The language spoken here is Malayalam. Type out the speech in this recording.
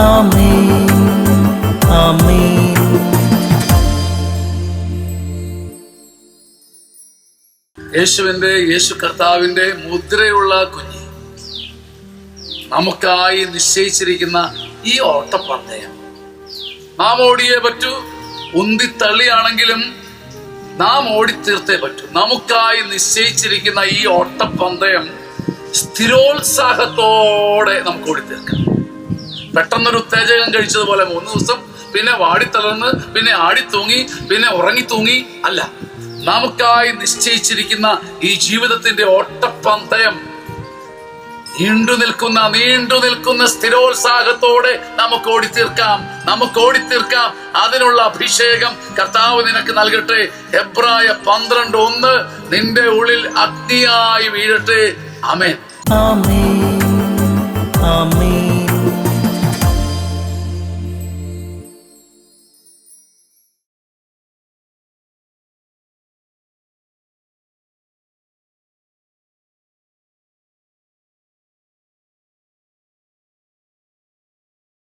ആമേൻ, ആമേൻ. യേശു കർത്താവിന്റെ മുദ്രയുള്ള കുഞ്ഞ് നമുക്കായി നിശ്ചയിച്ചിരിക്കുന്ന ഈ ഓട്ടപ്പന്തയം നാം ഓടിയേ പറ്റൂ. ഉന്തിത്തള്ളിയാണെങ്കിലും നാം ഓടിത്തീർത്തേ പറ്റൂ. നമുക്കായി നിശ്ചയിച്ചിരിക്കുന്ന ഈ ഓട്ടപ്പന്തയം സ്ഥിരോത്സാഹത്തോടെ നമുക്ക് ഓടിത്തീർക്കാം. പെട്ടെന്നൊരു ഉത്തേജകം കഴിച്ചതുപോലെ 3 ദിവസം പിന്നെ വാടിത്തളർന്ന് പിന്നെ ആടിത്തൂങ്ങി പിന്നെ ഉറങ്ങിത്തൂങ്ങി അല്ല. നമുക്കായി നിശ്ചയിച്ചിരിക്കുന്ന ഈ ജീവിതത്തിന്റെ ഓട്ടപ്പന്തയം നീണ്ടു നിൽക്കുന്ന സ്ഥിരോത്സാഹത്തോടെ നമുക്ക് ഓടിത്തീർക്കാം. അതിനുള്ള അഭിഷേകം കർത്താവ് നിനക്ക് നൽകട്ടെ. എബ്രായ 12:1 നിന്റെ ഉള്ളിൽ അഗ്നിയായി വീഴട്ടെ. ആമേൻ, ആമേൻ, ആമേൻ.